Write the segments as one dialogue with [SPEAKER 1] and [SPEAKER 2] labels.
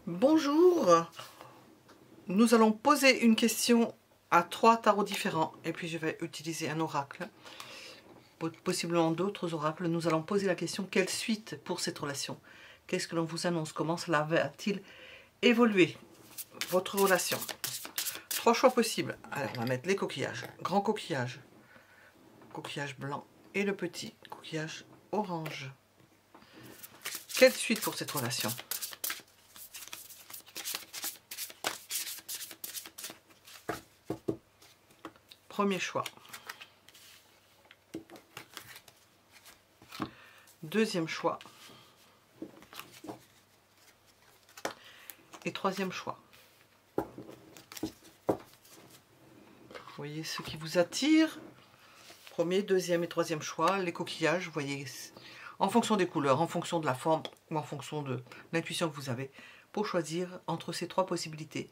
[SPEAKER 1] Bonjour, nous allons poser une question à 3 tarots différents et puis je vais utiliser un oracle, possiblement d'autres oracles. Nous allons poser la question: quelle suite pour cette relation? Qu'est-ce que l'on vous annonce? Comment cela va-t-il évoluer, votre relation? 3 choix possibles. Alors on va mettre les coquillages, grand coquillage, coquillage blanc et le petit coquillage orange. Quelle suite pour cette relation? Premier choix. Deuxième choix. Et troisième choix. Vous voyez ce qui vous attire. Premier, deuxième et troisième choix. Les coquillages, vous voyez, en fonction des couleurs, en fonction de la forme ou en fonction de l'intuition que vous avez, pour choisir entre ces 3 possibilités.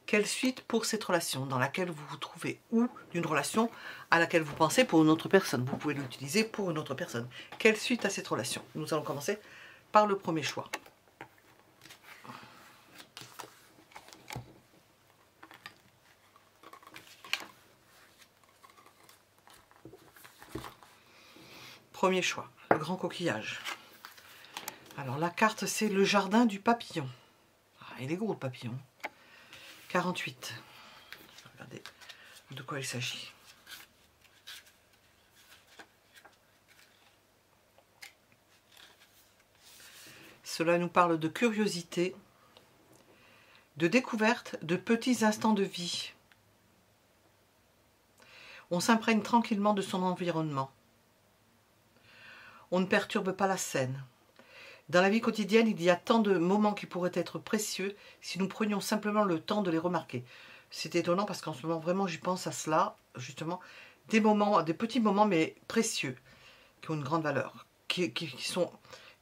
[SPEAKER 1] Quelle suite pour cette relation dans laquelle vous vous trouvez, ou d'une relation à laquelle vous pensez pour une autre personne? Vous pouvez l'utiliser pour une autre personne. Quelle suite à cette relation? Nous allons commencer par le premier choix. Premier choix, le grand coquillage. Alors la carte, c'est le jardin du papillon. Ah, il est gros le papillon. 48. Regardez de quoi il s'agit. Cela nous parle de curiosité, de découverte, de petits instants de vie. On s'imprègne tranquillement de son environnement. On ne perturbe pas la scène. Dans la vie quotidienne, il y a tant de moments qui pourraient être précieux si nous prenions simplement le temps de les remarquer. C'est étonnant parce qu'en ce moment, vraiment, j'y pense à cela, justement. Des moments, des petits moments, mais précieux, qui ont une grande valeur, qui sont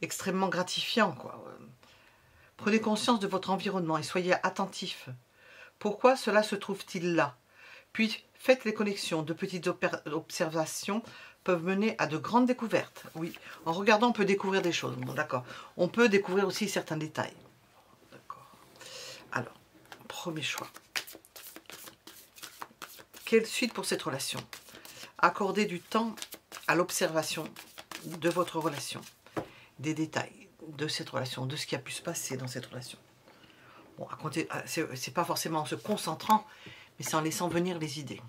[SPEAKER 1] extrêmement gratifiants, quoi. Prenez conscience de votre environnement et soyez attentifs. Pourquoi cela se trouve-t-il là? Puis, faites les connexions. De petites observations peuvent mener à de grandes découvertes. Oui, en regardant, on peut découvrir des choses. Bon, d'accord. On peut découvrir aussi certains détails. D'accord. Alors, premier choix. Quelle suite pour cette relation? Accordez du temps à l'observation de votre relation, des détails de cette relation, de ce qui a pu se passer dans cette relation. Bon, à compter, c'est pas forcément en se concentrant, mais c'est en laissant venir les idées.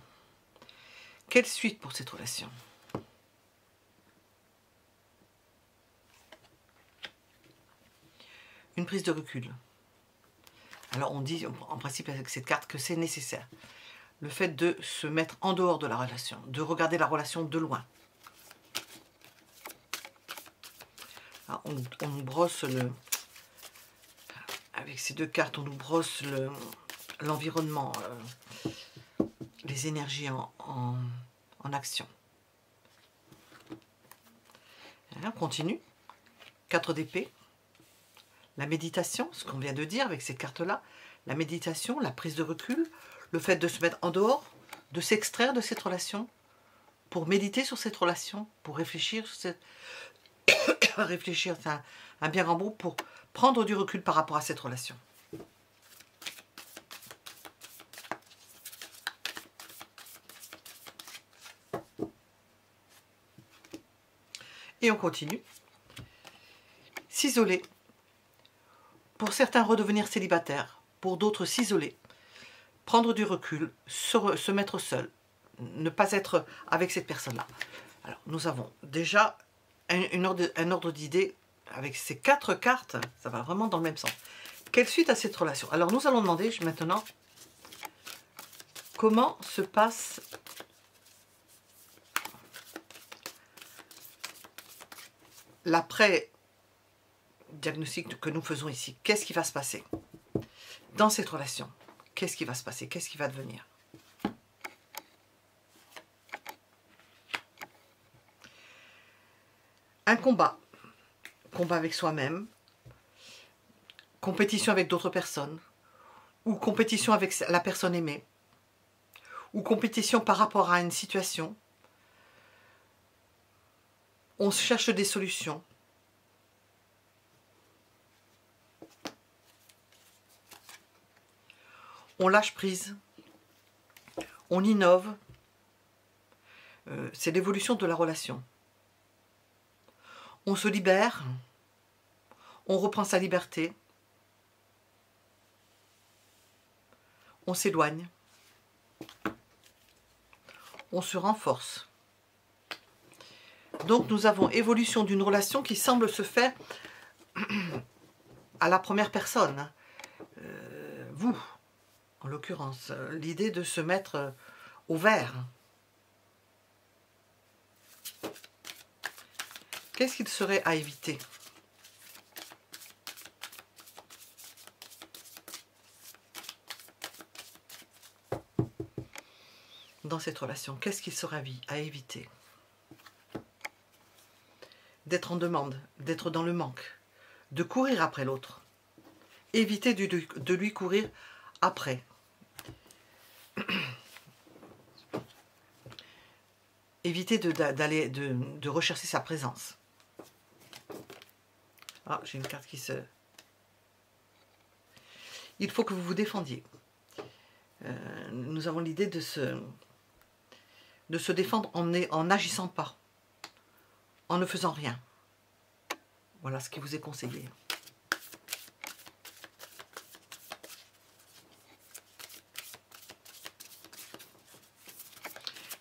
[SPEAKER 1] Quelle suite pour cette relation? Une prise de recul. Alors on dit en principe avec cette carte que c'est nécessaire. Le fait de se mettre en dehors de la relation, de regarder la relation de loin. Alors on nous brosse le... Avec ces 2 cartes, on nous brosse l'environnement, les énergies en action. Et là, on continue. 4 d'épée. La méditation, ce qu'on vient de dire avec ces cartes-là. La méditation, la prise de recul, le fait de se mettre en dehors, de s'extraire de cette relation, pour méditer sur cette relation, pour réfléchir sur cette... réfléchir, c'est un bien grand mot, pour prendre du recul par rapport à cette relation. Et on continue. S'isoler. Pour certains, redevenir célibataire. Pour d'autres, s'isoler. Prendre du recul, se mettre seul. Ne pas être avec cette personne-là. Alors, nous avons déjà un ordre d'idées avec ces 4 cartes. Ça va vraiment dans le même sens. Quelle suite à cette relation? Alors, nous allons demander maintenant comment se passe l'après-diagnostic que nous faisons ici. Qu'est-ce qui va se passer dans cette relation? Qu'est-ce qui va se passer? Qu'est-ce qui va devenir? Un combat. Combat avec soi-même. Compétition avec d'autres personnes. Ou compétition avec la personne aimée. ou compétition par rapport à une situation. On cherche des solutions. On lâche prise. On innove. C'est l'évolution de la relation. On se libère. On reprend sa liberté. On s'éloigne. On se renforce. Donc nous avons évolution d'une relation qui semble se faire à la première personne. Vous, en l'occurrence, l'idée de se mettre au vert. Qu'est-ce qu'il serait à éviter ? Dans cette relation, qu'est-ce qu'il serait à éviter ? D'être en demande, d'être dans le manque, de courir après l'autre. Éviter de lui courir après. Éviter de rechercher sa présence. Ah, j'ai une carte qui se... Il faut que vous vous défendiez. Nous avons l'idée de se défendre en n'agissant pas, en ne faisant rien. Voilà ce qui vous est conseillé.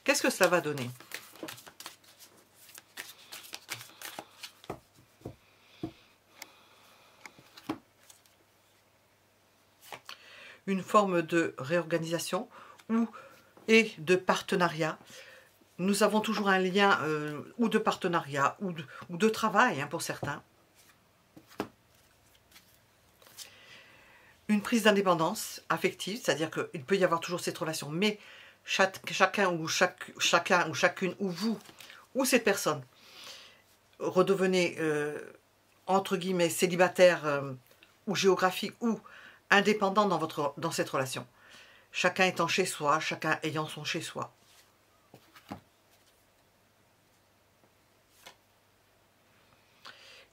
[SPEAKER 1] Qu'est-ce que cela va donner ? Une forme de réorganisation et de partenariat. Nous avons toujours un lien ou de partenariat ou de travail pour certains. Une prise d'indépendance affective, c'est-à-dire qu'il peut y avoir toujours cette relation, mais chacun ou chacune, ou vous, ou cette personne, redevenez, entre guillemets, célibataire ou géographique, ou indépendant dans cette relation. Chacun étant chez soi, chacun ayant son chez soi.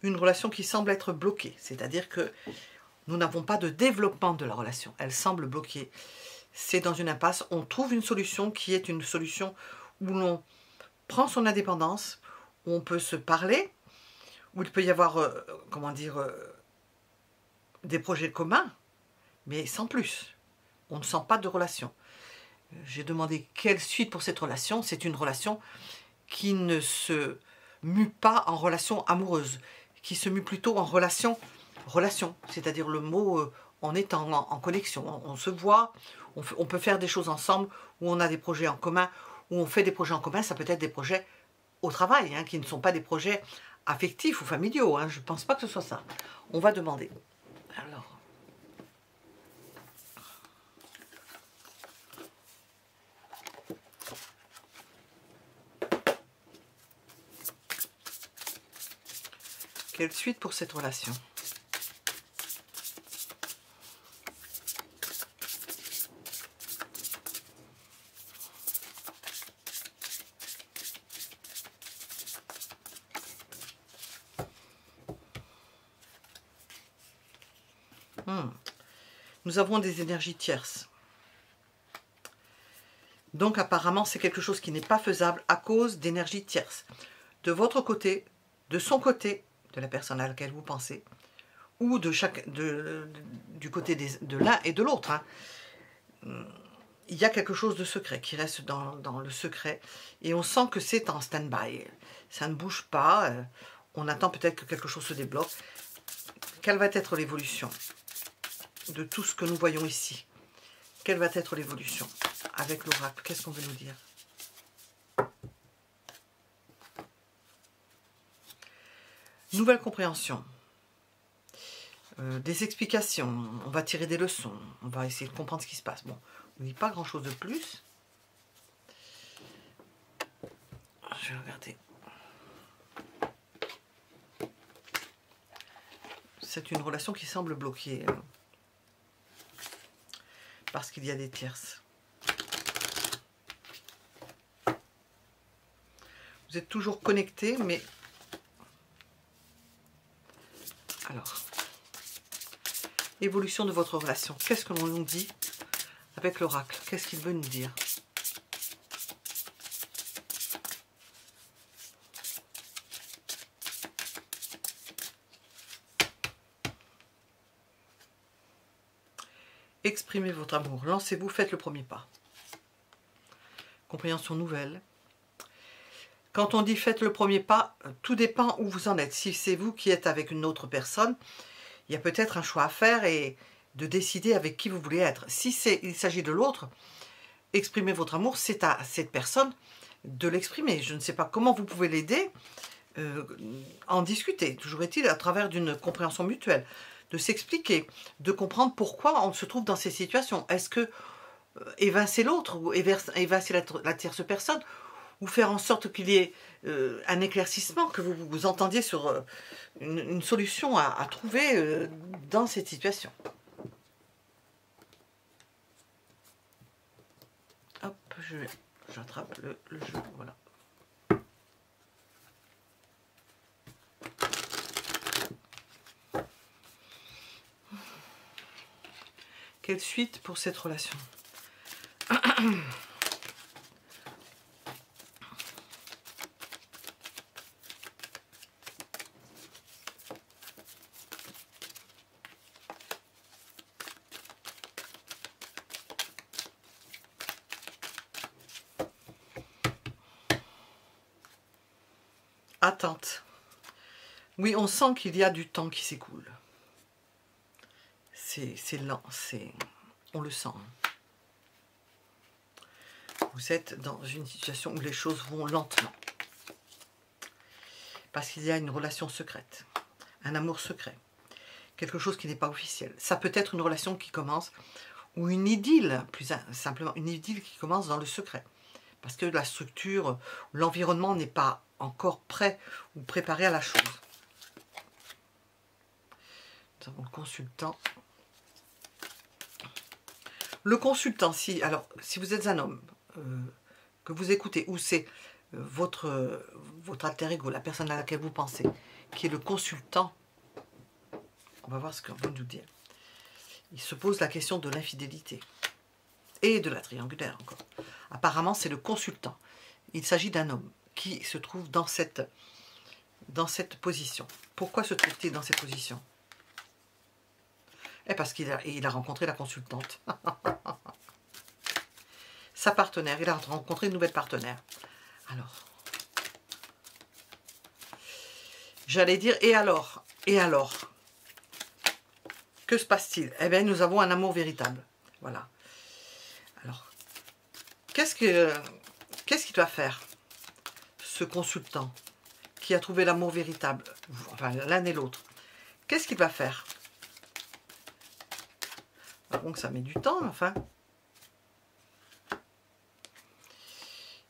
[SPEAKER 1] Une relation qui semble être bloquée, c'est-à-dire que nous n'avons pas de développement de la relation. Elle semble bloquée. C'est dans une impasse. On trouve une solution qui est une solution où l'on prend son indépendance, où on peut se parler, où il peut y avoir, comment dire, des projets communs, mais sans plus. On ne sent pas de relation. J'ai demandé quelle suite pour cette relation. C'est une relation qui ne se mue pas en relation amoureuse, qui se mue plutôt en relation, c'est-à-dire le mot on est en connexion, on se voit, on peut faire des choses ensemble, où on a des projets en commun, où on fait des projets en commun, ça peut être des projets au travail, qui ne sont pas des projets affectifs ou familiaux, je ne pense pas que ce soit ça. On va demander. Alors... Quelle suite pour cette relation ? Nous avons des énergies tierces. Donc apparemment, c'est quelque chose qui n'est pas faisable à cause d'énergies tierces. De votre côté, de son côté, de la personne à laquelle vous pensez, ou du côté de l'un et de l'autre. Il y a quelque chose de secret qui reste dans le secret. Et on sent que c'est en stand-by. Ça ne bouge pas. On attend peut-être que quelque chose se débloque. Quelle va être l'évolution de tout ce que nous voyons ici? Quelle va être l'évolution avec l'oracle? Qu'est-ce qu'on veut nous dire? Nouvelle compréhension. Des explications. On va tirer des leçons. On va essayer de comprendre ce qui se passe. Bon, on ne dit pas grand-chose de plus. Je vais regarder. C'est une relation qui semble bloquée. Parce qu'il y a des tierces. Vous êtes toujours connectés, mais... Alors, évolution de votre relation. Qu'est-ce que l'on nous dit avec l'oracle? Qu'est-ce qu'il veut nous dire? Exprimez votre amour. Lancez-vous, faites le premier pas. Compréhension nouvelle. Quand on dit faites le premier pas, tout dépend où vous en êtes. Si c'est vous qui êtes avec une autre personne, il y a peut-être un choix à faire et de décider avec qui vous voulez être. Si il s'agit de l'autre, exprimez votre amour, c'est à cette personne de l'exprimer. Je ne sais pas comment vous pouvez l'aider, en discuter. Toujours est-il à travers d'une compréhension mutuelle, de s'expliquer, de comprendre pourquoi on se trouve dans ces situations. Est-ce que évincer l'autre ou évincer la tierce personne, ou faire en sorte qu'il y ait un éclaircissement, que vous vous entendiez sur une solution à trouver dans cette situation. Hop, j'attrape le jeu, voilà. Quelle suite pour cette relation? Attente. Oui, on sent qu'il y a du temps qui s'écoule. C'est lent, on le sent. Vous êtes dans une situation où les choses vont lentement. Parce qu'il y a une relation secrète, un amour secret, quelque chose qui n'est pas officiel. Ça peut être une relation qui commence, ou une idylle, plus simplement une idylle qui commence dans le secret. Parce que la structure, l'environnement n'est pas encore prêt ou préparé à la chose. Nous avons le consultant. Le consultant, si vous êtes un homme, que vous écoutez, ou c'est votre alter ego, la personne à laquelle vous pensez, qui est le consultant, on va voir ce qu'on va nous dire. Il se pose la question de l'infidélité et de la triangulaire encore. Apparemment, c'est le consultant. Il s'agit d'un homme qui se trouve dans cette position. Pourquoi se trouve-t-il dans cette position? Parce qu'il a rencontré la consultante. Sa partenaire, il a rencontré une nouvelle partenaire. Alors, j'allais dire, et alors? Et alors? Que se passe-t-il? Eh bien, nous avons un amour véritable. Voilà. Alors, qu'est-ce qu'il doit faire, ce consultant, qui a trouvé l'amour véritable, enfin l'un et l'autre? Qu'est-ce qu'il va faire? Donc ça met du temps, enfin.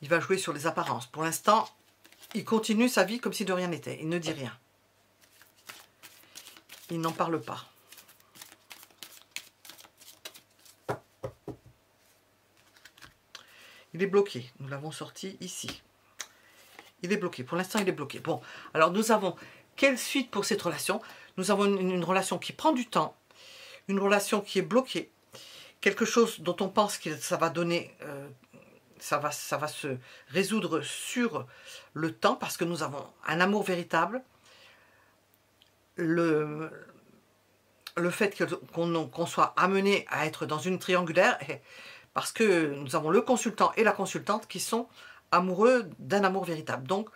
[SPEAKER 1] Il va jouer sur les apparences. Pour l'instant, il continue sa vie comme si de rien n'était. Il ne dit rien. Il n'en parle pas. Il est bloqué. Nous l'avons sorti ici. Il est bloqué. Pour l'instant, il est bloqué. Bon, alors nous avons... Quelle suite pour cette relation? Nous avons une relation qui prend du temps. Une relation qui est bloquée. Quelque chose dont on pense que ça va donner... ça va se résoudre sur le temps parce que nous avons un amour véritable. Le fait qu'on soit amené à être dans une triangulaire, parce que nous avons le consultant et la consultante qui sont amoureux d'un amour véritable. Donc,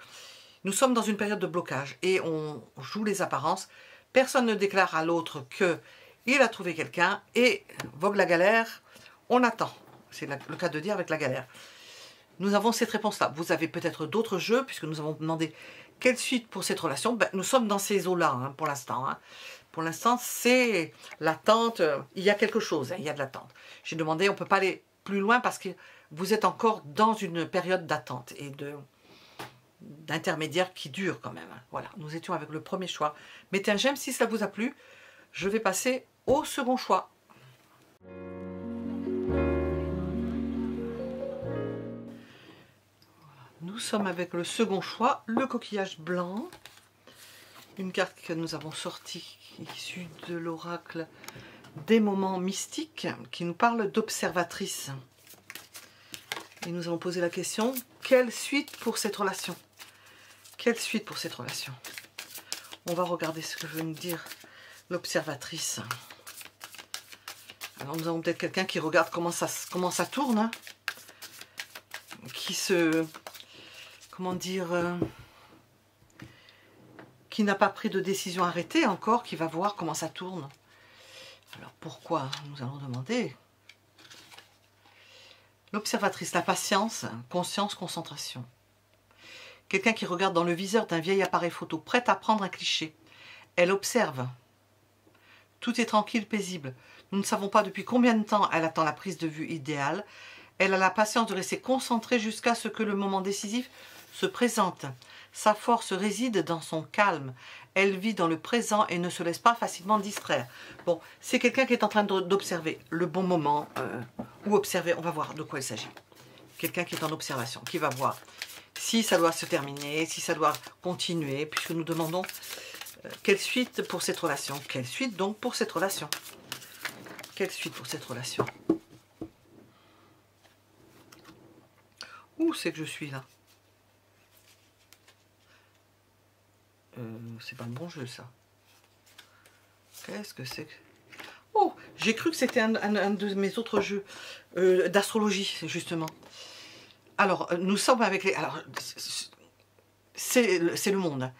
[SPEAKER 1] nous sommes dans une période de blocage et on joue les apparences. Personne ne déclare à l'autre qu'il a trouvé quelqu'un et vogue la galère, on attend. C'est le cas de dire avec la galère. Nous avons cette réponse-là. Vous avez peut-être d'autres jeux, puisque nous avons demandé quelle suite pour cette relation. Ben, nous sommes dans ces eaux-là, hein, pour l'instant. Hein. Pour l'instant, c'est l'attente. Il y a quelque chose, hein, il y a de l'attente. J'ai demandé, on ne peut pas aller plus loin parce que vous êtes encore dans une période d'attente et d'intermédiaire qui dure quand même. Hein. Voilà, nous étions avec le premier choix. Mettez un j'aime si cela vous a plu. Je vais passer au second choix. Nous Nous sommes avec le second choix, le coquillage blanc. Une carte que nous avons sortie, issue de l'oracle des moments mystiques, qui nous parle d'observatrice. Et nous avons posé la question, quelle suite pour cette relation? Quelle suite pour cette relation? On va regarder ce que veut nous dire l'observatrice. Alors nous avons peut-être quelqu'un qui regarde comment ça tourne, hein, qui se... comment dire... qui n'a pas pris de décision arrêtée encore, qui va voir comment ça tourne. Alors pourquoi? Nous allons demander. L'observatrice, la patience, conscience, concentration. Quelqu'un qui regarde dans le viseur d'un vieil appareil photo, prête à prendre un cliché. Elle observe. Tout est tranquille, paisible. Nous ne savons pas depuis combien de temps elle attend la prise de vue idéale. Elle a la patience de rester concentrée jusqu'à ce que le moment décisif se présente. Sa force réside dans son calme. Elle vit dans le présent et ne se laisse pas facilement distraire. Bon, c'est quelqu'un qui est en train d'observer le bon moment, ou observer, on va voir de quoi il s'agit. Quelqu'un qui est en observation, qui va voir si ça doit se terminer, si ça doit continuer, puisque nous demandons quelle suite pour cette relation. Quelle suite donc pour cette relation? Quelle suite pour cette relation? Où c'est que je suis là? C'est pas le bon jeu, ça. Qu'est-ce que c'est que... Oh, j'ai cru que c'était un de mes autres jeux d'astrologie, justement. Alors, nous sommes avec les... Alors, c'est le monde.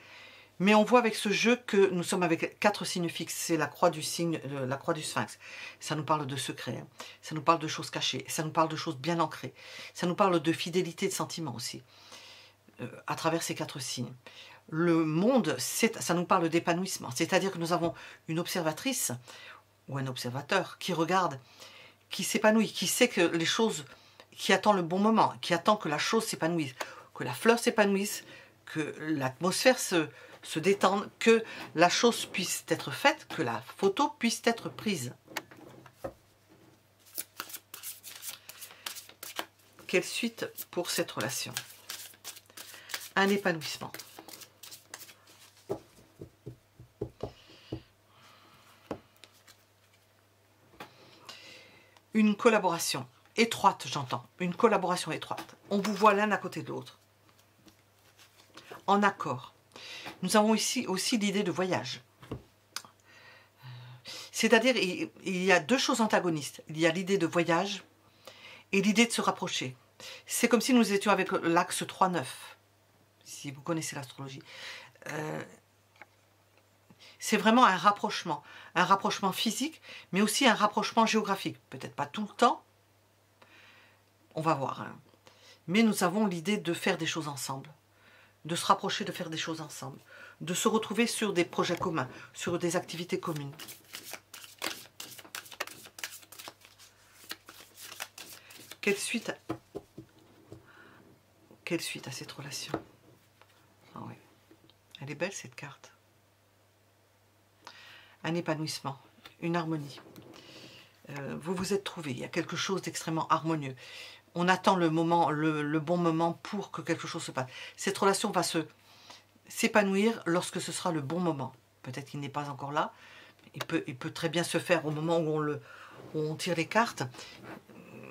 [SPEAKER 1] Mais on voit avec ce jeu que nous sommes avec 4 signes fixes. C'est la croix du signe, la croix du sphinx. Ça nous parle de secrets. Ça nous parle de choses cachées. Ça nous parle de choses bien ancrées. Ça nous parle de fidélité, de sentiments aussi. À travers ces 4 signes. Le monde, ça nous parle d'épanouissement. C'est-à-dire que nous avons une observatrice ou un observateur qui regarde, qui s'épanouit, qui sait que les choses, qui attend le bon moment, qui attend que la chose s'épanouisse, que la fleur s'épanouisse, que l'atmosphère se détende, que la chose puisse être faite, que la photo puisse être prise. Quelle suite pour cette relation? Un épanouissement. Une collaboration étroite, j'entends. Une collaboration étroite. On vous voit l'un à côté de l'autre. En accord. Nous avons ici aussi l'idée de voyage. C'est-à-dire, il y a 2 choses antagonistes. Il y a l'idée de voyage et l'idée de se rapprocher. C'est comme si nous étions avec l'axe 3-9, si vous connaissez l'astrologie. C'est vraiment un rapprochement physique, mais aussi un rapprochement géographique. Peut-être pas tout le temps, on va voir. Hein. Mais nous avons l'idée de faire des choses ensemble, de se rapprocher, de faire des choses ensemble, de se retrouver sur des projets communs, sur des activités communes. Quelle suite à cette relation? Ah oui. Elle est belle cette carte. Un épanouissement, une harmonie. Vous vous êtes trouvés, il y a quelque chose d'extrêmement harmonieux. On attend le moment, le bon moment pour que quelque chose se passe. Cette relation va s'épanouir lorsque ce sera le bon moment. Peut-être qu'il n'est pas encore là. Il peut très bien se faire au moment où on tire les cartes.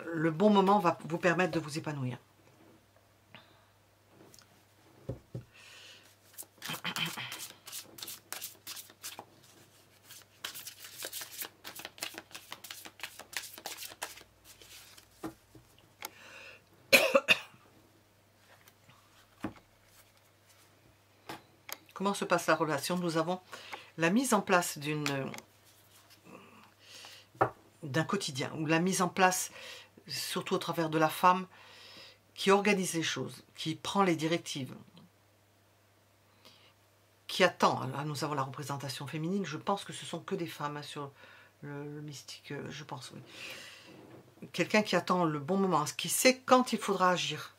[SPEAKER 1] Le bon moment va vous permettre de vous épanouir. Comment se passe la relation? Nous avons la mise en place d'un quotidien, ou la mise en place, surtout au travers de la femme, qui organise les choses, qui prend les directives, qui attend. Là, nous avons la représentation féminine. Je pense que ce sont que des femmes hein, sur le mystique, je pense, oui. Quelqu'un qui attend le bon moment, qui sait quand il faudra agir.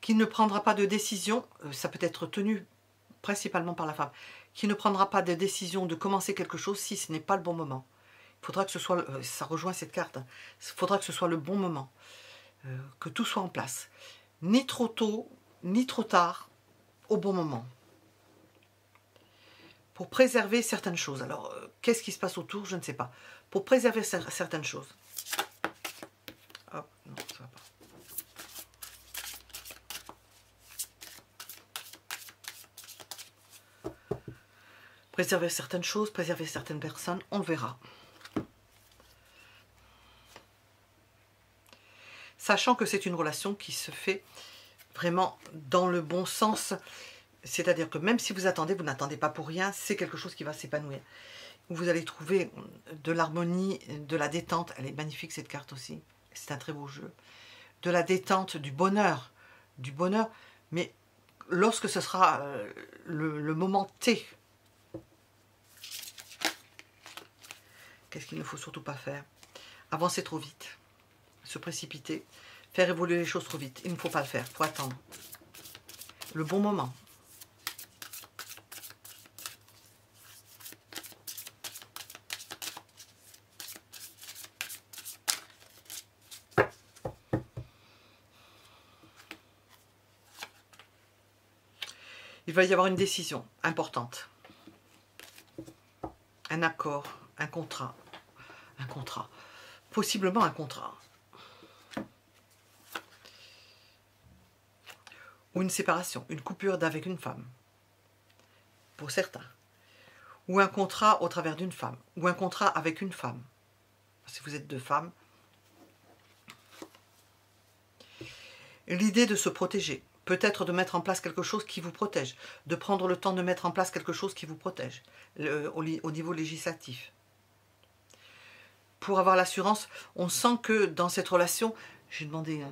[SPEAKER 1] qui ne prendra pas de décision, ça peut être tenu principalement par la femme, qui ne prendra pas de décision de commencer quelque chose si ce n'est pas le bon moment. Il faudra que ce soit, ça rejoint cette carte, il faudra que ce soit le bon moment, que tout soit en place. Ni trop tôt, ni trop tard, au bon moment. Pour préserver certaines choses. Alors, qu'est-ce qui se passe autour? Je ne sais pas. Pour préserver certaines choses. Hop, non, ça va pas. Préserver certaines choses, préserver certaines personnes, on le verra. Sachant que c'est une relation qui se fait vraiment dans le bon sens, c'est-à-dire que même si vous attendez, vous n'attendez pas pour rien, c'est quelque chose qui va s'épanouir. Vous allez trouver de l'harmonie, de la détente, elle est magnifique cette carte aussi, c'est un très beau jeu, de la détente, du bonheur, mais lorsque ce sera le moment T. Qu'est-ce qu'il ne faut surtout pas faire? Avancer trop vite, se précipiter, faire évoluer les choses trop vite. Il ne faut pas le faire, il faut attendre le bon moment. Il va y avoir une décision importante, un accord, un contrat, possiblement un contrat. Ou une séparation, une coupure d'avec une femme, pour certains. Ou un contrat au travers d'une femme, ou un contrat avec une femme. Si vous êtes deux femmes. L'idée de se protéger, peut-être de mettre en place quelque chose qui vous protège, de prendre le temps de mettre en place quelque chose qui vous protège, au niveau législatif. Pour avoir l'assurance, on sent que dans cette relation, j'ai demandé...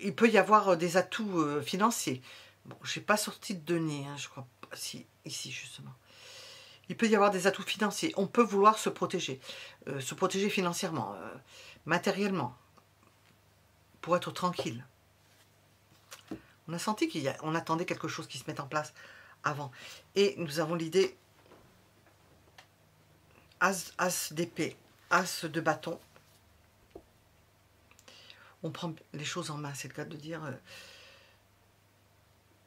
[SPEAKER 1] il peut y avoir des atouts financiers. Bon, je n'ai pas sorti de denier, hein, je crois pas. Si, ici justement. Il peut y avoir des atouts financiers. On peut vouloir se protéger financièrement, matériellement, pour être tranquille. On a senti qu'on attendait quelque chose qui se mette en place avant. Et nous avons l'idée As d'épée, As de bâton. On prend les choses en main, c'est le cas de dire.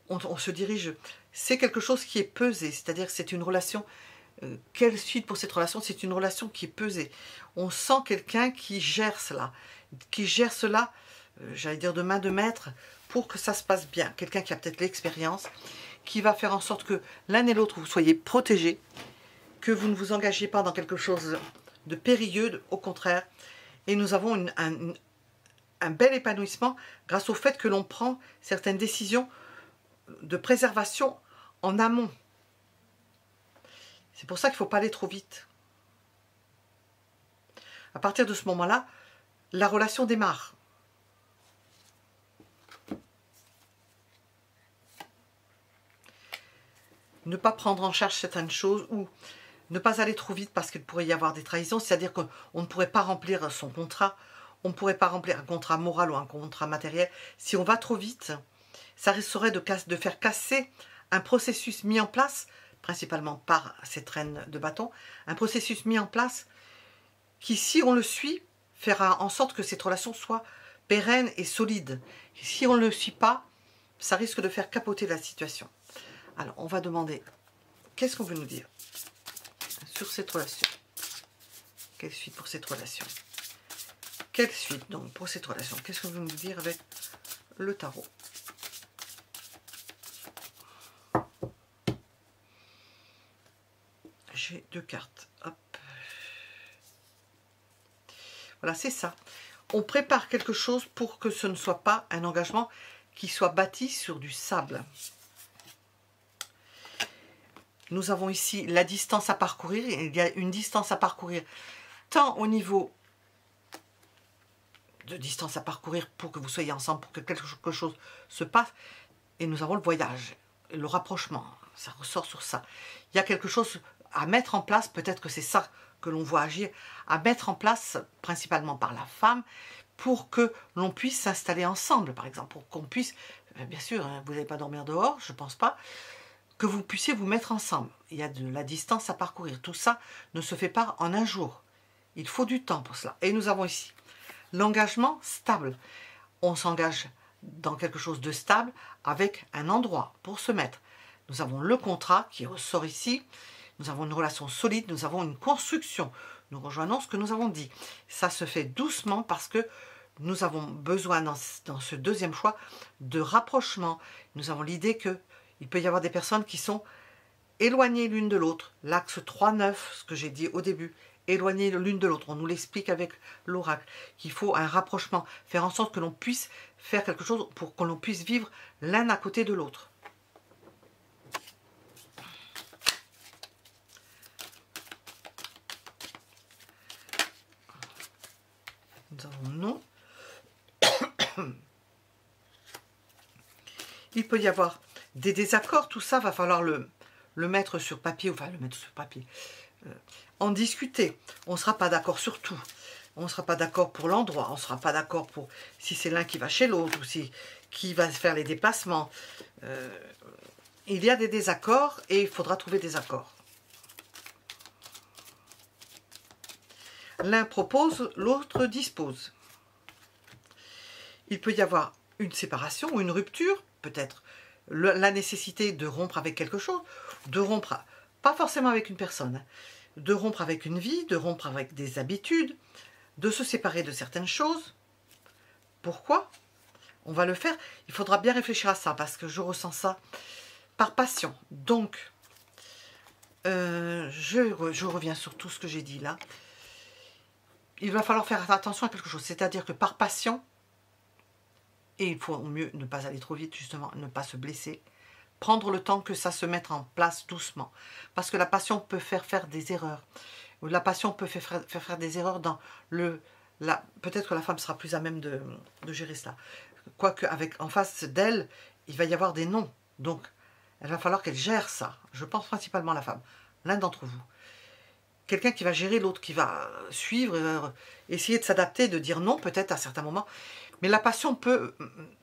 [SPEAKER 1] On se dirige. C'est quelque chose qui est pesé, c'est-à-dire que c'est une relation. Quelle suite pour cette relation? C'est une relation qui est pesée. On sent quelqu'un qui gère cela, j'allais dire de main de maître, pour que ça se passe bien. Quelqu'un qui a peut-être l'expérience, qui va faire en sorte que l'un et l'autre vous soyez protégés, que vous ne vous engagiez pas dans quelque chose de périlleux, au contraire. Et nous avons un bel épanouissement grâce au fait que l'on prend certaines décisions de préservation en amont. C'est pour ça qu'il ne faut pas aller trop vite. À partir de ce moment-là, la relation démarre. Ne pas prendre en charge certaines choses ou ne pas aller trop vite parce qu'il pourrait y avoir des trahisons, c'est-à-dire qu'on ne pourrait pas remplir son contrat, on ne pourrait pas remplir un contrat moral ou un contrat matériel. Si on va trop vite, ça risquerait de faire casser un processus mis en place, principalement par cette reine de bâton, un processus mis en place qui, si on le suit, fera en sorte que cette relation soit pérenne et solide. Et si on ne le suit pas, ça risque de faire capoter la situation. Alors, on va demander, qu'est-ce qu'on veut nous dire sur cette relation? Quelle suite pour cette relation? Quelle suite donc pour cette relation? Qu'est-ce qu'on veut nous dire avec le tarot? J'ai deux cartes. Hop. Voilà, c'est ça. On prépare quelque chose pour que ce ne soit pas un engagement qui soit bâti sur du sable. Nous avons ici la distance à parcourir. Il y a une distance à parcourir, tant au niveau de distance à parcourir pour que vous soyez ensemble, pour que quelque chose se passe. Et nous avons le voyage, le rapprochement. Ça ressort sur ça. Il y a quelque chose à mettre en place, peut-être que c'est ça que l'on voit agir, à mettre en place, principalement par la femme, pour que l'on puisse s'installer ensemble, par exemple, pour qu'on puisse, bien sûr, hein, vous n'allez pas dormir dehors, je ne pense pas, que vous puissiez vous mettre ensemble. Il y a de la distance à parcourir. Tout ça ne se fait pas en un jour. Il faut du temps pour cela. Et nous avons ici l'engagement stable. On s'engage dans quelque chose de stable avec un endroit pour se mettre. Nous avons le contrat qui ressort ici. Nous avons une relation solide. Nous avons une construction. Nous rejoignons ce que nous avons dit. Ça se fait doucement parce que nous avons besoin dans ce deuxième choix de rapprochement. Nous avons l'idée que il peut y avoir des personnes qui sont éloignées l'une de l'autre. L'axe 3-9, ce que j'ai dit au début, éloignées l'une de l'autre. On nous l'explique avec l'oracle, qu'il faut un rapprochement, faire en sorte que l'on puisse faire quelque chose pour que l'on puisse vivre l'un à côté de l'autre. Nous avons non. Il peut y avoir des désaccords, tout ça va falloir le mettre sur papier, enfin le mettre sur papier, en discuter. On ne sera pas d'accord sur tout. On ne sera pas d'accord pour l'endroit, on ne sera pas d'accord pour si c'est l'un qui va chez l'autre ou si qui va faire les déplacements. Il y a des désaccords et il faudra trouver des accords. L'un propose, l'autre dispose. Il peut y avoir une séparation ou une rupture, peut-être la nécessité de rompre avec quelque chose, de rompre, pas forcément avec une personne, de rompre avec une vie, de rompre avec des habitudes, de se séparer de certaines choses. Pourquoi? On va le faire. Il faudra bien réfléchir à ça, parce que je ressens ça par passion. Donc, je reviens sur tout ce que j'ai dit là. Il va falloir faire attention à quelque chose, c'est-à-dire que par passion, et il faut au mieux ne pas aller trop vite, justement, ne pas se blesser, prendre le temps que ça se mette en place doucement. Parce que la passion peut faire des erreurs. La passion peut faire des erreurs dans peut-être que la femme sera plus à même de gérer cela. Quoique, en face d'elle, il va y avoir des noms. Donc, il va falloir qu'elle gère ça. Je pense principalement à la femme, l'un d'entre vous. Quelqu'un qui va gérer l'autre, qui va suivre, essayer de s'adapter, de dire non peut-être à certains moments. Mais la passion peut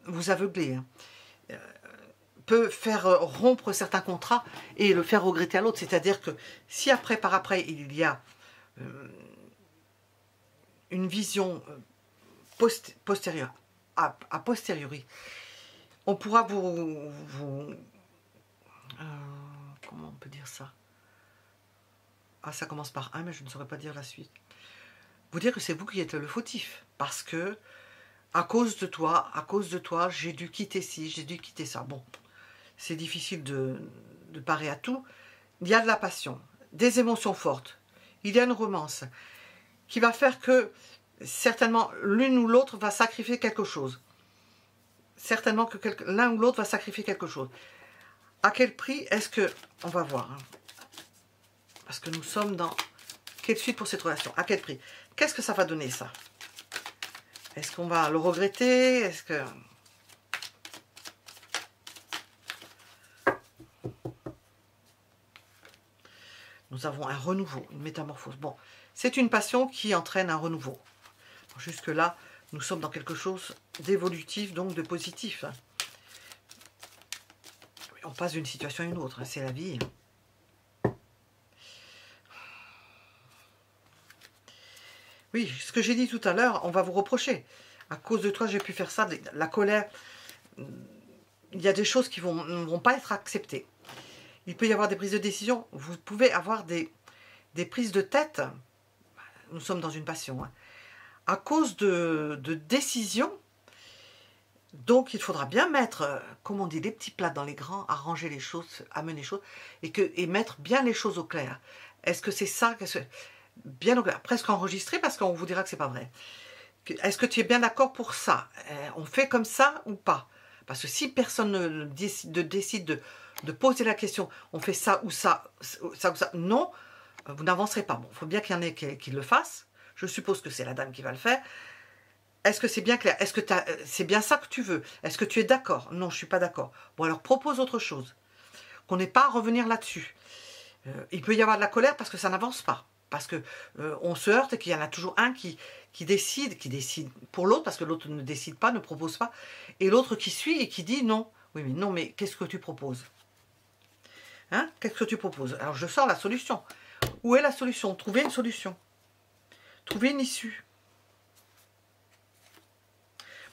[SPEAKER 1] vous aveugler, hein. Peut faire rompre certains contrats et le faire regretter à l'autre. C'est-à-dire que si par après, il y a une vision postérieure, a posteriori, on pourra comment on peut dire ça? Ah, ça commence par un, mais je ne saurais pas dire la suite. Vous dire que c'est vous qui êtes le fautif, parce que à cause de toi, j'ai dû quitter ci, j'ai dû quitter ça. Bon, c'est difficile de parer à tout. Il y a de la passion, des émotions fortes. Il y a une romance qui va faire que certainement l'une ou l'autre va sacrifier quelque chose. Certainement que l'un ou l'autre va sacrifier quelque chose. À quel prix est-ce que... On va voir. Hein. Parce que nous sommes dans... Quelle suite pour cette relation? À quel prix? Qu'est-ce que ça va donner, ça? Est-ce qu'on va le regretter? Est-ce que... Nous avons un renouveau, une métamorphose. Bon, c'est une passion qui entraîne un renouveau. Jusque-là, nous sommes dans quelque chose d'évolutif, donc de positif. On passe d'une situation à une autre, c'est la vie. Oui, ce que j'ai dit tout à l'heure, on va vous reprocher. À cause de toi, j'ai pu faire ça. La colère, il y a des choses qui ne vont pas être acceptées. Il peut y avoir des prises de décision. Vous pouvez avoir des prises de tête. Nous sommes dans une passion. Hein, à cause de décisions. Donc, il faudra bien mettre, comme on dit, les petits plats dans les grands, arranger les choses, amener les choses, et mettre bien les choses au clair. Est-ce que c'est ça? Bien au clair, presque enregistré, parce qu'on vous dira que c'est pas vrai. Est-ce que tu es bien d'accord pour ça? On fait comme ça ou pas? Parce que si personne ne décide de poser la question, on fait ça ou ça, ça ou ça, non, vous n'avancerez pas. Bon, il faut bien qu'il y en ait qui le fassent. Je suppose que c'est la dame qui va le faire. Est-ce que c'est bien clair? Est-ce que c'est bien ça que tu veux? Est-ce que tu es d'accord? Non, je ne suis pas d'accord. Bon, alors propose autre chose. Qu'on n'ait pas à revenir là-dessus. Il peut y avoir de la colère parce que ça n'avance pas. Parce que on se heurte et qu'il y en a toujours un qui qui décide pour l'autre, parce que l'autre ne décide pas, ne propose pas, et l'autre qui suit et qui dit non. Oui, mais non, mais qu'est-ce que tu proposes? Hein? Qu'est-ce que tu proposes? Alors, je sors la solution. Où est la solution? Trouver une solution. Trouver une issue.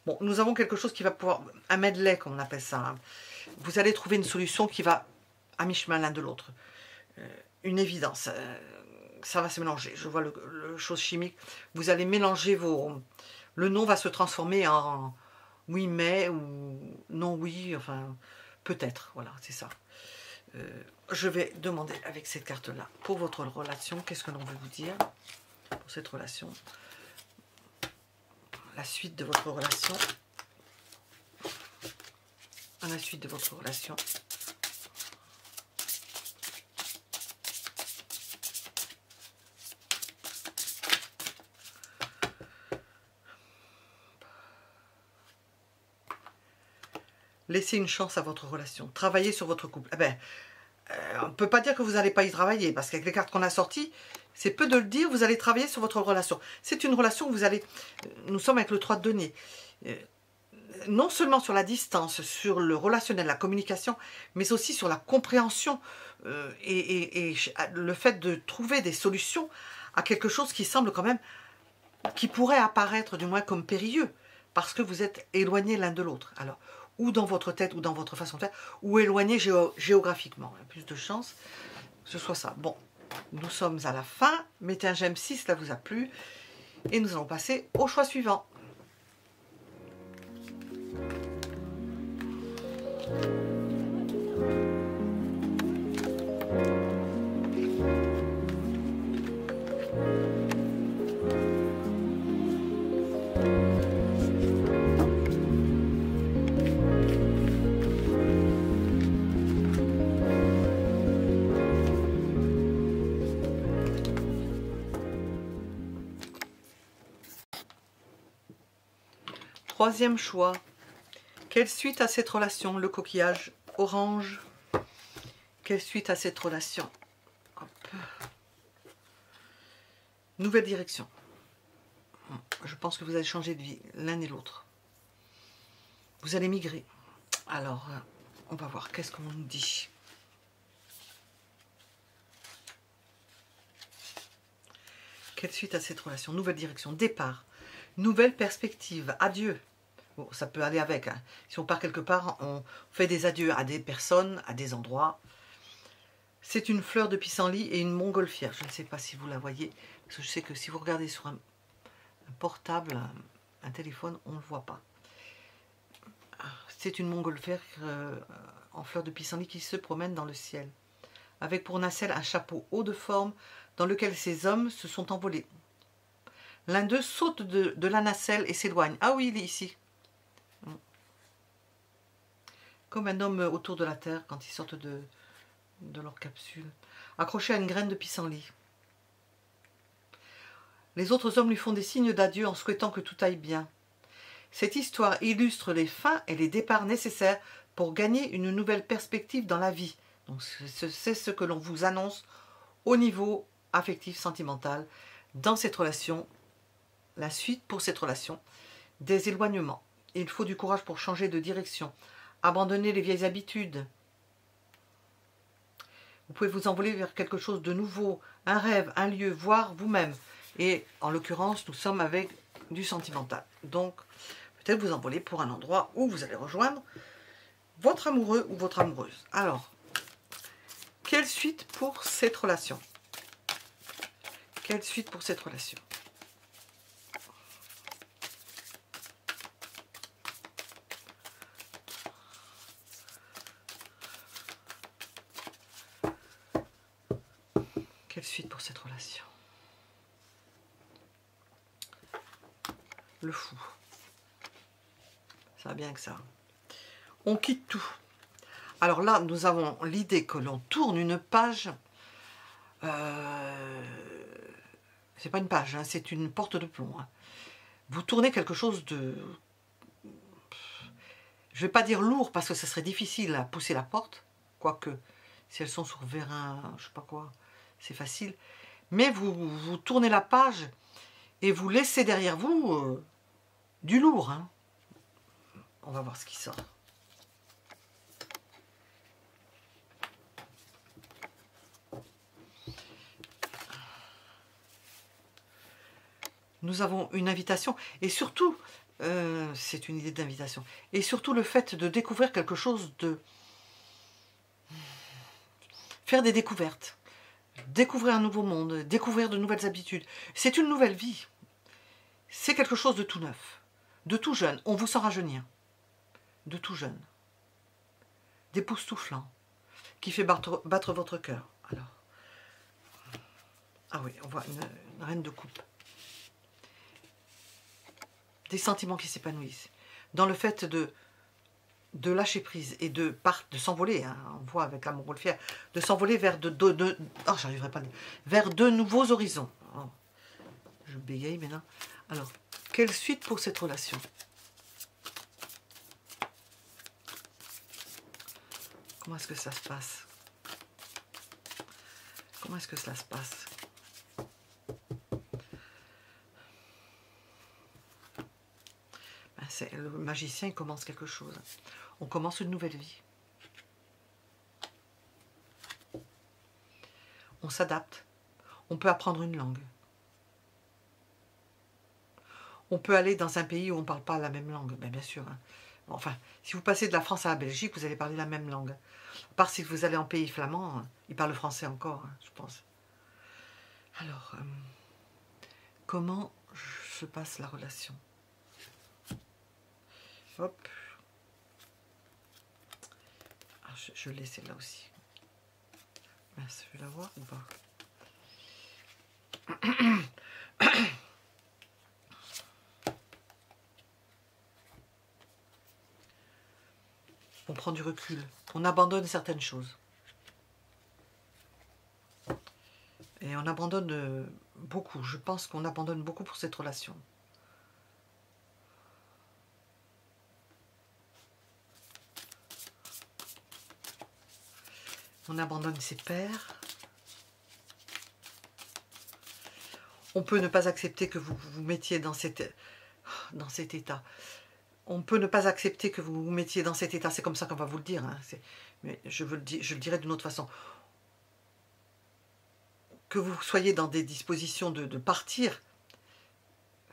[SPEAKER 1] Bon, nous avons quelque chose qui va pouvoir... Un medley, comme on appelle ça. Hein. Vous allez trouver une solution qui va à mi-chemin l'un de l'autre. Une évidence. Ça va se mélanger. Je vois le chose chimique. Vous allez mélanger vos... Le non va se transformer en oui mais ou non oui, enfin peut-être. Voilà, c'est ça. Je vais demander avec cette carte-là pour votre relation. Qu'est-ce que l'on veut vous dire pour cette relation? La suite de votre relation. À la suite de votre relation. Laissez une chance à votre relation. Travaillez sur votre couple. Eh ben, on ne peut pas dire que vous n'allez pas y travailler, parce qu'avec les cartes qu'on a sorties, c'est peu de le dire, vous allez travailler sur votre relation. C'est une relation où vous allez... Nous sommes avec le 3 de denier. Non seulement sur la distance, sur le relationnel, la communication, mais aussi sur la compréhension et le fait de trouver des solutions à quelque chose qui semble quand même... qui pourrait apparaître du moins comme périlleux, parce que vous êtes éloignés l'un de l'autre. Alors, ou dans votre tête, ou dans votre façon de faire, ou éloigné géographiquement. Il y a plus de chances que ce soit ça. Bon, nous sommes à la fin. Mettez un j'aime si cela vous a plu. Et nous allons passer au choix suivant. Troisième choix. Quelle suite à cette relation? Le coquillage orange. Quelle suite à cette relation? Hop. Nouvelle direction. Je pense que vous allez changer de vie, l'un et l'autre. Vous allez migrer. Alors, on va voir. Qu'est-ce qu'on nous dit? Quelle suite à cette relation? Nouvelle direction. Départ. Nouvelle perspective. Adieu. Bon, ça peut aller avec. Hein. Si on part quelque part, on fait des adieux à des personnes, à des endroits. C'est une fleur de pissenlit et une montgolfière. Je ne sais pas si vous la voyez. Parce que je sais que si vous regardez sur un portable, un téléphone, on ne le voit pas. C'est une montgolfière en fleur de pissenlit qui se promène dans le ciel. Avec pour nacelle un chapeau haut de forme dans lequel ces hommes se sont envolés. L'un d'eux saute de la nacelle et s'éloigne. Ah oui, il est ici. Comme un homme autour de la terre quand ils sortent de leur capsule. Accroché à une graine de pissenlit. Les autres hommes lui font des signes d'adieu en souhaitant que tout aille bien. Cette histoire illustre les fins et les départs nécessaires pour gagner une nouvelle perspective dans la vie. Donc c'est ce que l'on vous annonce au niveau affectif, sentimental, dans cette relation. La suite pour cette relation, des éloignements. Il faut du courage pour changer de direction, abandonner les vieilles habitudes. Vous pouvez vous envoler vers quelque chose de nouveau, un rêve, un lieu, voir vous-même. Et en l'occurrence, nous sommes avec du sentimental. Donc, peut-être vous envoler pour un endroit où vous allez rejoindre votre amoureux ou votre amoureuse. Alors, quelle suite pour cette relation? Quelle suite pour cette relation? Quelle suite pour cette relation? Le fou. Ça va bien que ça. On quitte tout. Alors là, nous avons l'idée que l'on tourne une page. C'est pas une page, hein, c'est une porte de plomb. Hein. Vous tournez quelque chose de... Je vais pas dire lourd parce que ça serait difficile à pousser la porte. Quoique, si elles sont sur vérin, je sais pas quoi, c'est facile. Mais vous tournez la page Et vous laissez derrière vous du lourd. Hein. On va voir ce qui sort. Nous avons une invitation. Et surtout, c'est une idée d'invitation. Et surtout le fait de découvrir quelque chose de... Faire des découvertes. Découvrir un nouveau monde. Découvrir de nouvelles habitudes. C'est une nouvelle vie. C'est quelque chose de tout neuf. De tout jeune. On vous sent rajeunir. De tout jeune. D'époustouflant. Qui fait battre votre cœur. Alors. Ah oui, on voit une reine de coupe. Des sentiments qui s'épanouissent. Dans le fait de lâcher prise et de s'envoler, hein, on voit avec la montgolfière, de s'envoler vers j'arriverai pas à dire, vers de nouveaux horizons. Oh, je bégaye maintenant. Alors, quelle suite pour cette relation? Comment est-ce que ça se passe? Comment est-ce que cela se passe? Le magicien, il commence quelque chose. On commence une nouvelle vie. On s'adapte. On peut apprendre une langue. On peut aller dans un pays où on ne parle pas la même langue. Bien sûr. Hein. Enfin, si vous passez de la France à la Belgique, vous allez parler la même langue. À part si vous allez en pays flamand, ils parlent français encore, hein, je pense. Alors, comment se passe la relation? Hop. Ah, je l'ai celle-là aussi. Mince, je vais la voir ou pas? On prend du recul. On abandonne certaines choses. Et on abandonne beaucoup. Je pense qu'on abandonne beaucoup pour cette relation. On abandonne ses pères. On peut ne pas accepter que vous vous mettiez dans cet état. On peut ne pas accepter que vous vous mettiez dans cet état. C'est comme ça qu'on va vous le dire. Hein. Mais je le dirai d'une autre façon. Que vous soyez dans des dispositions de partir,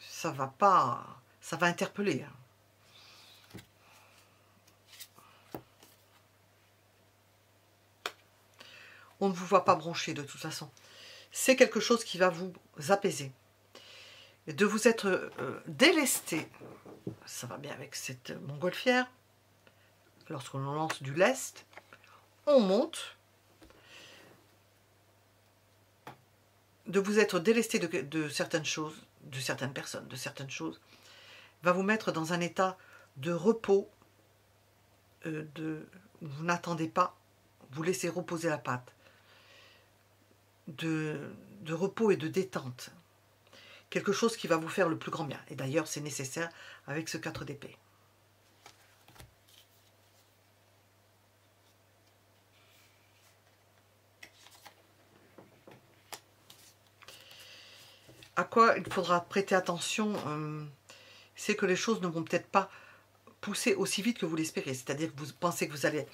[SPEAKER 1] ça va pas... Ça va interpeller. Hein. On ne vous voit pas broncher de toute façon. C'est quelque chose qui va vous apaiser. De vous être délesté, ça va bien avec cette montgolfière. Lorsqu'on lance du lest, on monte. De vous être délesté de certaines choses, de certaines personnes, de certaines choses, va vous mettre dans un état de repos, vous n'attendez pas, vous laissez reposer la patte. De repos et de détente. Quelque chose qui va vous faire le plus grand bien. Et d'ailleurs, c'est nécessaire avec ce 4 d'épée. À quoi il faudra prêter attention, c'est que les choses ne vont peut-être pas pousser aussi vite que vous l'espérez. C'est-à-dire que vous pensez que vous allez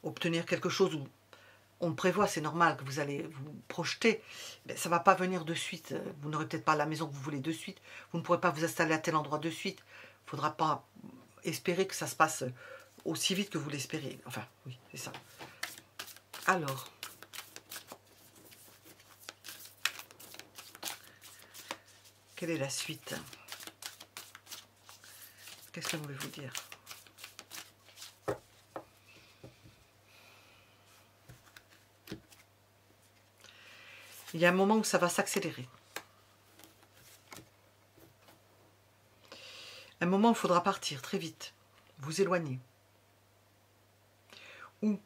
[SPEAKER 1] obtenir quelque chose où on le prévoit, c'est normal que vous allez vous projeter, mais ça ne va pas venir de suite. Vous n'aurez peut-être pas la maison que vous voulez de suite. Vous ne pourrez pas vous installer à tel endroit de suite. Il ne faudra pas espérer que ça se passe aussi vite que vous l'espérez. Enfin, oui, c'est ça. Alors, quelle est la suite? Qu'est-ce que je voulais vous dire? Il y a un moment où ça va s'accélérer. Un moment où il faudra partir très vite, vous éloigner. Ou,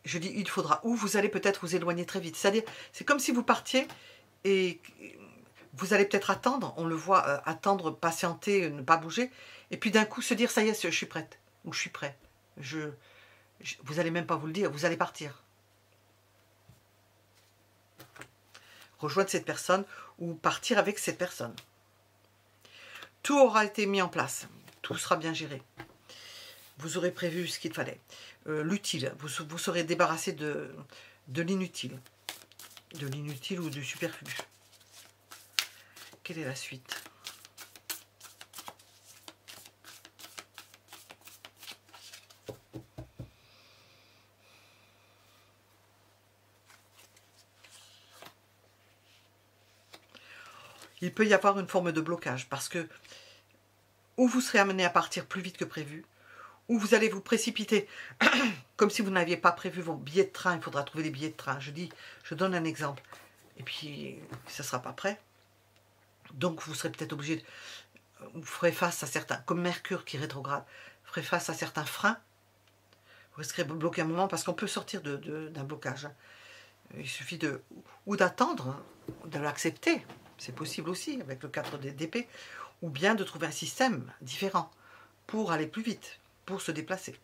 [SPEAKER 1] je dis il faudra, ou vous allez peut-être vous éloigner très vite. C'est-à-dire, c'est comme si vous partiez et vous allez peut-être attendre, on le voit, attendre, patienter, ne pas bouger, et puis d'un coup se dire, ça y est, je suis prête, ou je suis prêt. Vous n'allez même pas vous le dire, vous allez partir. Rejoindre cette personne ou partir avec cette personne. Tout aura été mis en place. Tout sera bien géré. Vous aurez prévu ce qu'il fallait. L'utile. Vous serez débarrassé de l'inutile. De l'inutile ou du superflu. Quelle est la suite? Il peut y avoir une forme de blocage parce que ou vous serez amené à partir plus vite que prévu, ou vous allez vous précipiter comme si vous n'aviez pas prévu vos billets de train. Il faudra trouver des billets de train. Je donne un exemple. Et puis, ça ne sera pas prêt. Donc, vous serez peut-être obligé, vous ferez face à certains, comme Mercure qui rétrograde, vous ferez face à certains freins. Vous resterez bloqué un moment parce qu'on peut sortir d'un blocage. Il suffit ou d'attendre, de l'accepter. C'est possible aussi avec le 4 d'épée. Ou bien de trouver un système différent pour aller plus vite, pour se déplacer.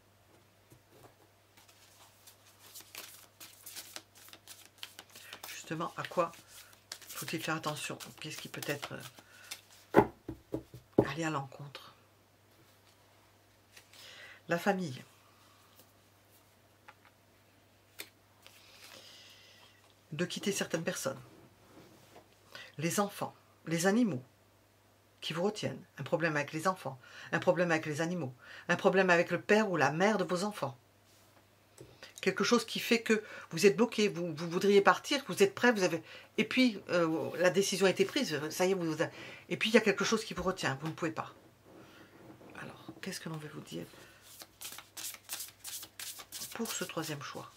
[SPEAKER 1] Justement, à quoi faut-il faire attention? Qu'est-ce qui peut être aller à l'encontre? La famille. De quitter certaines personnes. Les enfants, les animaux qui vous retiennent. Un problème avec les enfants, un problème avec les animaux, un problème avec le père ou la mère de vos enfants. Quelque chose qui fait que vous êtes bloqué, vous voudriez partir, vous êtes prêt, vous avez... Et puis, la décision a été prise, ça y est, et puis il y a quelque chose qui vous retient, vous ne pouvez pas. Alors, qu'est-ce que l'on veut vous dire pour ce troisième choix?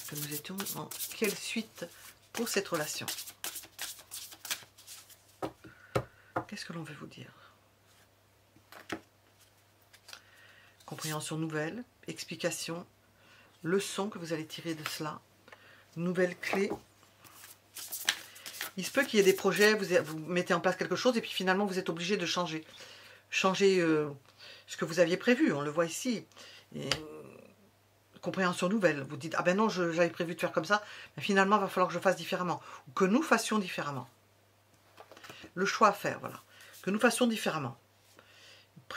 [SPEAKER 1] Que nous étions en quelle suite pour cette relation? Qu'est-ce que l'on veut vous dire? Compréhension nouvelle, explication, leçon que vous allez tirer de cela, nouvelle clé. Il se peut qu'il y ait des projets, vous mettez en place quelque chose et puis finalement vous êtes obligé de changer. Changer ce que vous aviez prévu, on le voit ici. Et, compréhension nouvelle, vous dites, ah ben non, j'avais prévu de faire comme ça, mais finalement il va falloir que je fasse différemment, ou que nous fassions différemment. Le choix à faire, voilà. Que nous fassions différemment.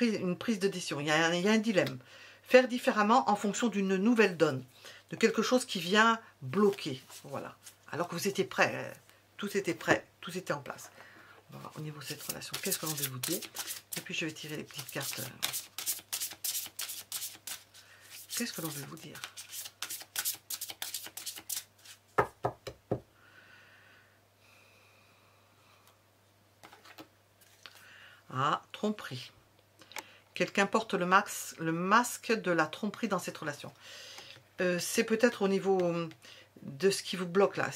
[SPEAKER 1] Une prise de décision. Il y a un dilemme. Faire différemment en fonction d'une nouvelle donne. De quelque chose qui vient bloquer. Voilà. Alors que vous étiez prêt. Tout était prêt. Tout était en place. On va voir au niveau de cette relation. Qu'est-ce que l'on veut vous dire? Et puis je vais tirer les petites cartes. Qu'est-ce que l'on veut vous dire? Ah, tromperie. Quelqu'un porte le masque de la tromperie dans cette relation. C'est peut-être au niveau de ce qui vous bloque là.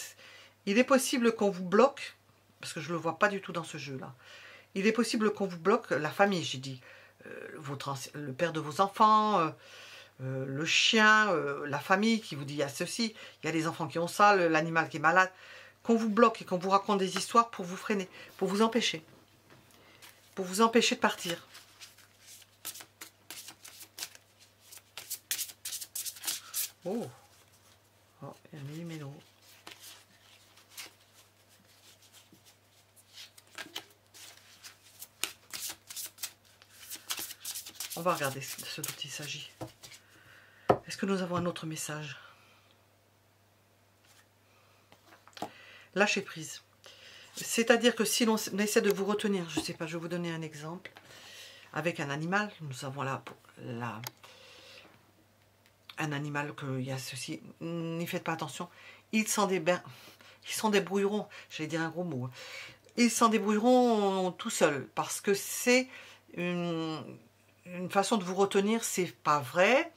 [SPEAKER 1] Il est possible qu'on vous bloque, parce que je ne le vois pas du tout dans ce jeu-là. Il est possible qu'on vous bloque la famille, j'ai dit. Le père de vos enfants, le chien, la famille qui vous dit il y a ceci, il y a les enfants qui ont ça, l'animal qui est malade. Qu'on vous bloque et qu'on vous raconte des histoires pour vous freiner, pour vous empêcher. Pour vous empêcher de partir. Oh, oh, il y a un millimélo. On va regarder ce dont il s'agit. Est-ce que nous avons un autre message? Lâcher prise. C'est-à-dire que si l'on essaie de vous retenir, je ne sais pas, je vais vous donner un exemple. Avec un animal, nous avons là un animal qu'il y a ceci, n'y faites pas attention, ils s'en débrouilleront, j'allais dire un gros mot, ils s'en débrouilleront tout seuls, parce que c'est une façon de vous retenir, c'est pas vrai,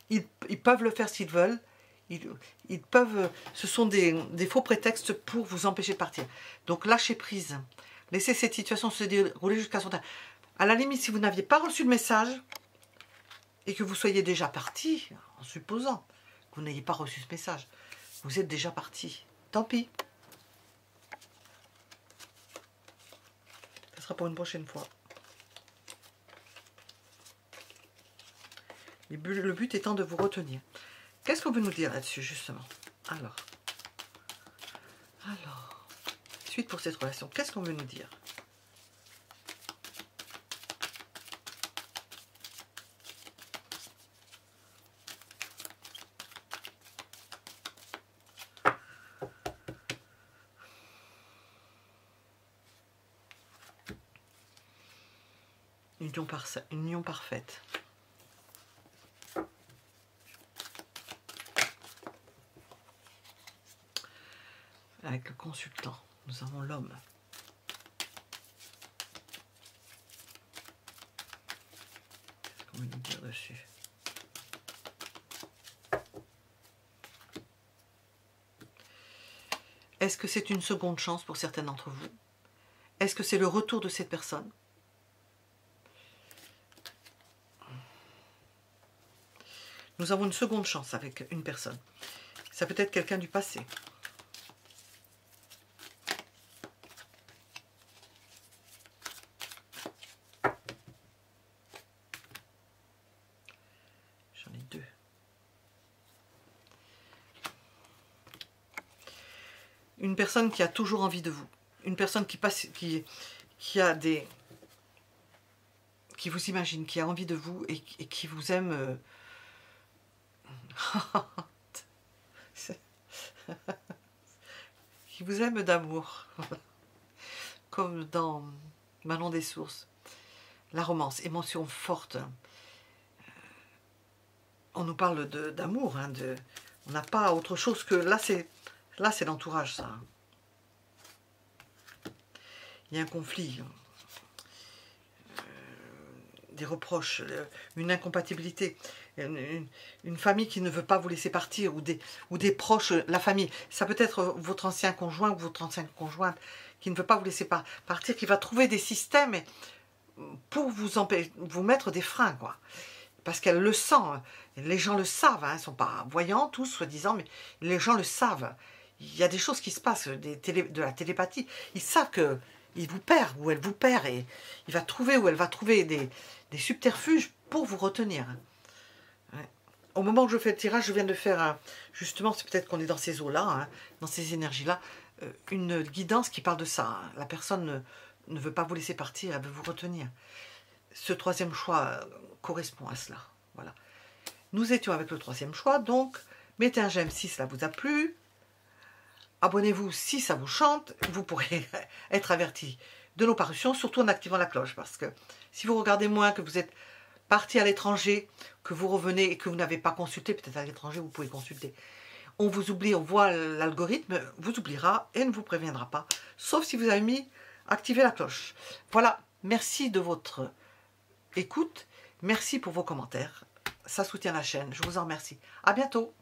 [SPEAKER 1] ils peuvent le faire s'ils veulent, ils peuvent, ce sont des faux prétextes pour vous empêcher de partir. Donc lâchez prise, laissez cette situation se dérouler jusqu'à son terme. À la limite, si vous n'aviez pas reçu le message, et que vous soyez déjà parti, en supposant que vous n'ayez pas reçu ce message, vous êtes déjà parti. Tant pis. Ce sera pour une prochaine fois. Le but étant de vous retenir. Qu'est-ce qu'on veut nous dire là-dessus, justement? Alors, Alors, suite pour cette relation, qu'est-ce qu'on veut nous dire? Union parfaite. Avec le consultant, nous avons l'homme. Qu'est-ce qu'on veut nous dire dessus? Est-ce que c'est une seconde chance pour certains d'entre vous? Est-ce que c'est le retour de cette personne? Nous avons une seconde chance avec une personne. Ça peut être quelqu'un du passé. J'en ai deux. Une personne qui a toujours envie de vous. Une personne qui passe, qui a des... qui vous imagine, qui a envie de vous et qui vous aime... qui vous aime d'amour, comme dans Manon des Sources. La romance, émotion forte. On nous parle d'amour, hein, on n'a pas autre chose que... Là, c'est l'entourage, ça. Il y a un conflit, des reproches, une incompatibilité, une famille qui ne veut pas vous laisser partir, ou des proches, la famille. Ça peut être votre ancien conjoint ou votre ancienne conjointe qui ne veut pas vous laisser partir, qui va trouver des systèmes pour vous mettre des freins, quoi. Parce qu'elle le sent, les gens le savent, hein, ils ne sont pas voyants tous, soi-disant, mais les gens le savent. Il y a des choses qui se passent, de la télépathie. Ils savent qu'il vous perd, ou elle vous perd, et il va trouver, ou elle va trouver des subterfuges pour vous retenir. Ouais. Au moment où je fais le tirage, je viens de faire, justement, c'est peut-être qu'on est dans ces eaux-là, hein, dans ces énergies-là, une guidance qui parle de ça. Hein. La personne ne veut pas vous laisser partir, elle veut vous retenir. Ce troisième choix correspond à cela. Voilà. Nous étions avec le troisième choix, donc mettez un j'aime si cela vous a plu. Abonnez-vous si ça vous chante. Vous pourrez être averti de nos parutions, surtout en activant la cloche. Parce que si vous regardez moins, que vous êtes parti à l'étranger, que vous revenez et que vous n'avez pas consulté, peut-être à l'étranger, vous pouvez consulter. On vous oublie, on voit l'algorithme, vous oubliera et ne vous préviendra pas. Sauf si vous avez mis activer la cloche. Voilà, merci de votre écoute. Merci pour vos commentaires. Ça soutient la chaîne. Je vous en remercie. À bientôt.